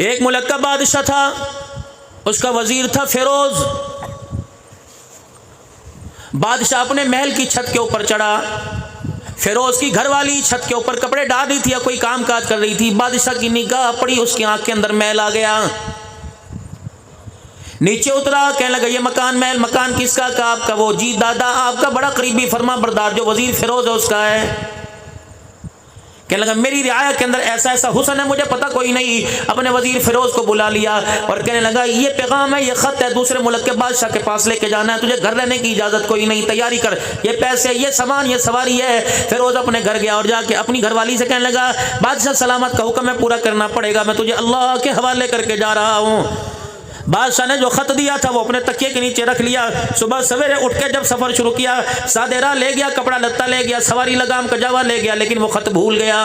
ایک ملک کا بادشاہ تھا، اس کا وزیر تھا فیروز۔ بادشاہ اپنے محل کی چھت کے اوپر چڑھا، فیروز کی گھر والی چھت کے اوپر کپڑے ڈال رہی تھی یا کوئی کام کاج کر رہی تھی۔ بادشاہ کی نگاہ پڑی، اس کی آنکھ کے اندر میل آ گیا، نیچے اترا، کہنے لگا یہ مکان محل مکان کس کا؟ کہا آپ کا۔ وہ جی دادا آپ کا بڑا قریبی فرما بردار جو وزیر فیروز ہے اس کا ہے۔ کہنے لگا میری رعایا کے اندر ایسا ایسا حسن ہے مجھے پتہ کوئی نہیں۔ اپنے وزیر فیروز کو بلا لیا اور کہنے لگا یہ پیغام ہے، یہ خط ہے، دوسرے ملک کے بادشاہ کے پاس لے کے جانا ہے، تجھے گھر رہنے کی اجازت کوئی نہیں، تیاری کر، یہ پیسے، یہ سامان، یہ سواری ہے۔ فیروز اپنے گھر گیا اور جا کے اپنی گھر والی سے کہنے لگا بادشاہ سلامت کا حکم ہے پورا کرنا پڑے گا، میں تجھے اللہ کے حوالے کر کے جا رہا ہوں۔ بادشاہ نے جو خط دیا تھا وہ اپنے تکیے کے نیچے رکھ لیا۔ صبح سویرے اٹھ کے جب سفر شروع کیا، سادے راہ لے گیا، کپڑا لتا لے گیا، سواری لگام کجاوا لے گیا، لیکن وہ خط بھول گیا۔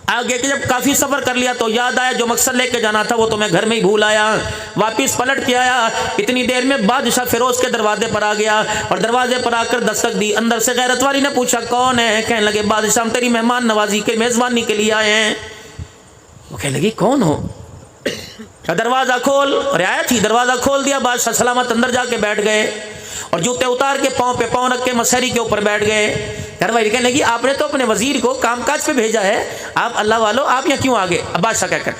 آگے کے جب کافی سفر کر لیا تو یاد آیا جو مقصد لے کے جانا تھا وہ تو میں گھر میں ہی بھول آیا۔ واپس پلٹ کے آیا، اتنی دیر میں بادشاہ فیروز کے دروازے پر آ گیا اور دروازے پر آ کر دستک دی۔ اندر سے غیرت والی نے پوچھا کون ہے؟ کہنے لگے بادشاہ ہم تیری مہمان نوازی کے میزبانی کے لیے آئے ہیں۔ وہ کہنے لگی کون ہو؟ دروازہ کھول، رعایا تھی، دروازہ کھول دیا، بادشاہ سلامت اندر جا کے بیٹھ گئے اور جوتے اتار کے پاؤں پہ پاؤں رکھ کے مسہری کے اوپر بیٹھ گئے۔ گھر والی کہنے لگی آپ نے تو اپنے وزیر کو کام کاج پہ بھیجا ہے، آپ اللہ والو آپ یہاں کیوں آگے؟ اب بادشاہ کہہ کر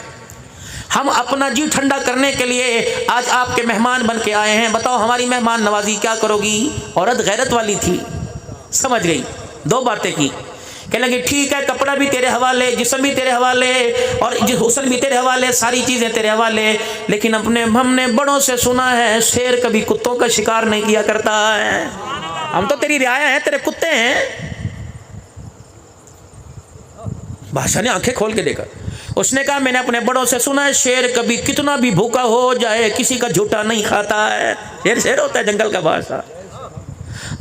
ہم اپنا جی ٹھنڈا کرنے کے لیے آج آپ کے مہمان بن کے آئے ہیں، بتاؤ ہماری مہمان نوازی کیا کرو گی؟ عورت غیرت والی تھی، سمجھ گئی، دو باتیں کی۔ کہنے لگی ٹھیک ہے، کپڑا بھی تیرے حوالے، جسم بھی تیرے حوالے اور حسن بھی تیرے حوالے، ساری چیزیں تیرے حوالے، لیکن ہم نے بڑوں سے سنا ہے شیر کبھی کتوں کا شکار نہیں کیا کرتا ہے، ہم تو تیری رعایا ہیں، تیرے کتے ہیں۔ بادشاہ نے آنکھیں کھول کے دیکھا، اس نے کہا میں نے اپنے بڑوں سے سنا ہے شیر کبھی کتنا بھی بھوکا ہو جائے کسی کا جھوٹا نہیں کھاتا ہے۔ شیر ہوتا ہے جنگل کا بادشاہ۔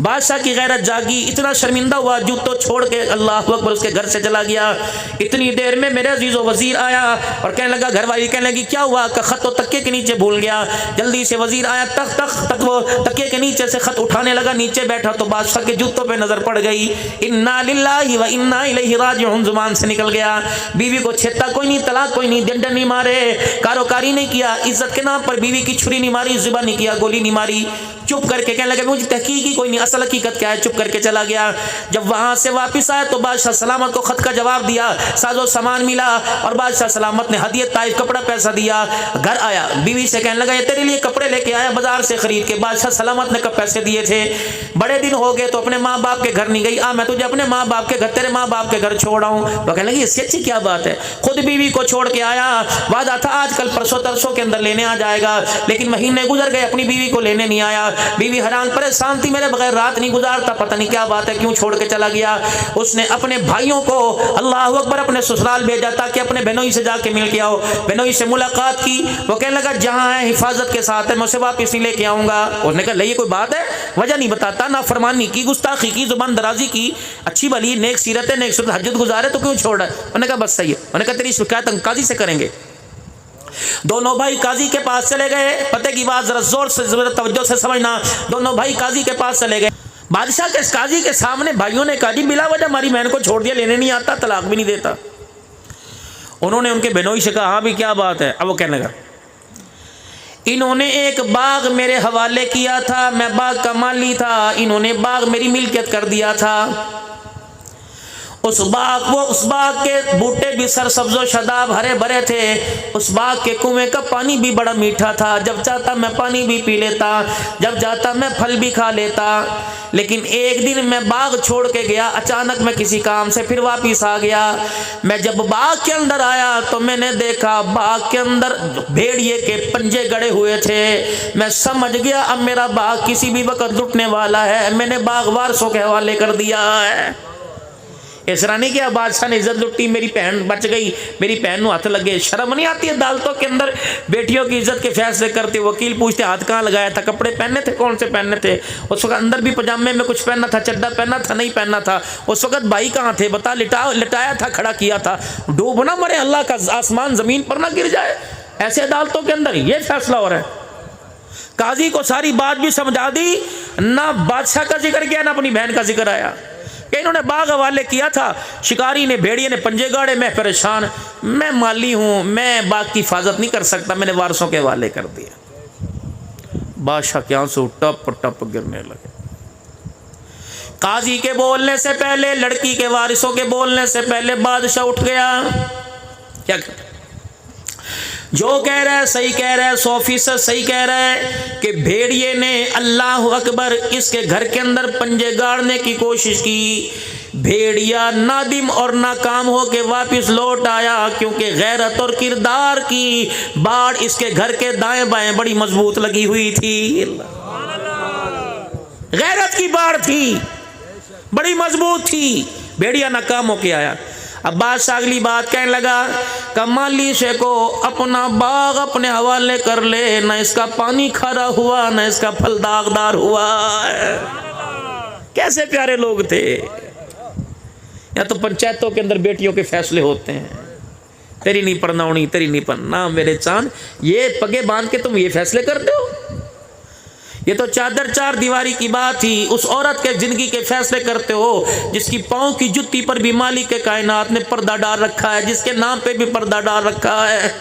بادشاہ کی غیرت جاگی، اتنا شرمندہ ہوا، جوتوں چھوڑ کے اللہ اکبر اس کے گھر سے چلا گیا۔ اتنی دیر میں میرے عزیز و وزیر آیا اور کہنے لگا، گھر والی کہنے لگی کیا ہوا؟ کہ خط و تکیے کے نیچے بھول گیا۔ جلدی سے وزیر آیا، تک وہ تکیے کے نیچے سے خط اٹھانے لگا، نیچے بیٹھا تو بادشاہ کے جوتوں پہ نظر پڑ گئی۔ انا للہ و انا الیہ راجعون زبان سے نکل گیا۔ بیوی کو چھیتا کوئی نہیں، طلاق کوئی نہیں، ڈنڈے نہیں مارے، کاروکاری نہیں کیا، عزت کے نام پر بیوی کی چھری نہیں ماری، ذبح نہیں کیا، گولی نہیں ماری، چپ کر کے کہنے لگا مجھے تحقیق ہی کوئی نہیں، اصل حقیقت کیا ہے، چپ کر کے چلا گیا۔ جب وہاں سے واپس آیا تو بادشاہ سلامت کو خط کا جواب دیا، ساز و سامان ملا اور بادشاہ سلامت نے ہدیہ طائف کپڑا پیسہ دیا۔ گھر آیا، بیوی سے کہنے لگا یہ تیرے لیے کپڑے لے کے آیا بازار سے خرید کے، بادشاہ سلامت نے کب پیسے دیے تھے، بڑے دن ہو گئے تو اپنے ماں باپ کے گھر نہیں گئی، میں تجھے اپنے ماں باپ کے گھر، تیرے ماں باپ کے گھر چھوڑ آؤں۔ وہ کہنے لگی اس سے اچھی کیا بات ہے، خود بیوی کو چھوڑ کے آیا، وعدہ تھا آج کل پرسوں ترسوں کے اندر لینے آ جائے گا، لیکن مہینے گزر گئے اپنی بیوی کو لینے نہیں آیا۔ بیوی حیران پریشان تھی، میرے بغیر رات نہیں گزارتا، پتہ نہیں کیا بات ہے، کیوں چھوڑ کے چلا گیا۔ اس نے اپنے بھائیوں کو اللہ اکبر اپنے سسرال بھیجا تاکہ اپنے بہنوئی سے جا کے مل کے آؤ، بہنوئی سے ملاقات کی۔ وہ کہنے لگا جہاں ہے حفاظت کے ساتھ ہے، میں اسے واپس نہیں لے کے آؤں گا۔ اس نے کہا یہ کوئی بات ہے، وجہ نہیں بتاتا، نافرمانی کی، گستاخی کی، زبان درازی کی، اچھی بھلی نیک سیرت ہے، نیک صورت حجت گزارے تو کیوں چھوڑ رہا ہے؟ انہوں نے کہا بس صحیح ہے۔ انہوں نے کہا تیری شکایت ہم قاضی سے کریں گے۔ دونوں بھائی قاضی کے پاس چلے گئے، پتہ کی بات ذرا زور سے توجہ سے سمجھنا، دونوں بھائی قاضی کے پاس چلے گئے۔ بادشاہ کے قاضی کے سامنے بھائیوں نے کہا جی بلا وجہ ہماری بہن کو چھوڑ دیا، لینے نہیں آتا، طلاق بھی نہیں دیتا۔ انہوں نے ان کے بہنوئی سے کہا ہاں بھی کیا بات ہے؟ اب وہ کہنے لگا انہوں نے ایک باغ میرے حوالے کیا تھا، میں باغ کا مالی تھا، انہوں نے باغ میری ملکیت کر دیا تھا۔ اس باغ کے بوٹے بھی سرسبز و شاداب ہرے بھرے تھے، اس باغ کے کنویں کا پانی بھی بڑا میٹھا تھا، جب چاہتا میں پانی بھی پی لیتا، جب چاہتا میں پھل بھی کھا لیتا۔ لیکن ایک دن میں باغ چھوڑ کے گیا، اچانک میں کسی کام سے پھر واپس آ گیا۔ میں جب باغ کے اندر آیا تو میں نے دیکھا باغ کے اندر بھیڑیے کے پنجے گڑے ہوئے تھے۔ میں سمجھ گیا اب میرا باغ کسی بھی وقت لٹنے والا ہے، میں نے باغ وارثوں کے حوالے کر دیا ہے۔ اس طرح نہیں کیا بادشاہ نے عزت لٹی، میری بہن بچ گئی، میری بہن نو ہاتھ لگے۔ شرم نہیں آتی عدالتوں کے اندر بیٹیوں کی عزت کے فیصلے کرتے؟ وکیل پوچھتے ہاتھ کہاں لگایا تھا، کپڑے پہننے تھے، کون سے پہننے تھے؟ اس وقت اندر بھی پجامے میں کچھ پہننا تھا، چڈا پہننا تھا، نہیں پہننا تھا؟ اس وقت بھائی کہاں تھے بتا، لٹایا تھا، کھڑا کیا تھا، ڈوب نہ مرے، اللہ کا آسمان زمین پر نہ گر جائے۔ ایسے عدالتوں کے اندر یہ فیصلہ ہو رہا ہے۔ قاضی کو ساری بات بھی سمجھا دی، نہ بادشاہ کا ذکر کیا نہ اپنی بہن کا ذکر آیا۔ کہ انہوں نے باغ حوالے کیا تھا، شکاری نے، بھیڑیے نے پنجے گاڑے، میں پریشان، میں مالی ہوں، میں باغ کی حفاظت نہیں کر سکتا، میں نے وارثوں کے حوالے کر دیا۔ بادشاہ کے آنسو ٹپ ٹپ گرنے لگے۔ قاضی کے بولنے سے پہلے، لڑکی کے وارثوں کے بولنے سے پہلے بادشاہ اٹھ گیا۔ کیا کہ جو کہہ رہا ہے صحیح کہہ رہا ہے، 100% صحیح کہہ رہا ہے کہ بھیڑیے نے اللہ اکبر اس کے گھر کے اندر پنجے گاڑنے کی کوشش کی۔ بھیڑیا نادم اور ناکام ہو کے واپس لوٹ آیا، کیونکہ غیرت اور کردار کی باڑ اس کے گھر کے دائیں بائیں بڑی مضبوط لگی ہوئی تھی۔ غیرت کی باڑ تھی، بڑی مضبوط تھی۔ بھیڑیا ناکام ہو کے آیا۔ اب بادشاہ اگلی بات کہنے لگا کہ مالی سے کو اپنا باغ اپنے حوالے کر لے، نہ اس کا پانی کھارا ہوا، نہ اس کا پھل داغدار ہوا۔ کیسے پیارے لوگ تھے۔ یا تو پنچایتوں کے اندر بیٹیوں کے فیصلے ہوتے ہیں، تیری نہیں پڑھناونی، تیری نہیں پڑھنا، میرے چاند یہ پگے باندھ کے تم یہ فیصلے کرتے ہو۔ یہ تو چادر چار دیواری کی بات تھی، اس عورت کے زندگی کے فیصلے کرتے ہو جس کی پاؤں کی جتی پر بھی مالک کے کائنات نے پردہ ڈال رکھا ہے، جس کے نام پہ بھی پردہ ڈال رکھا ہے۔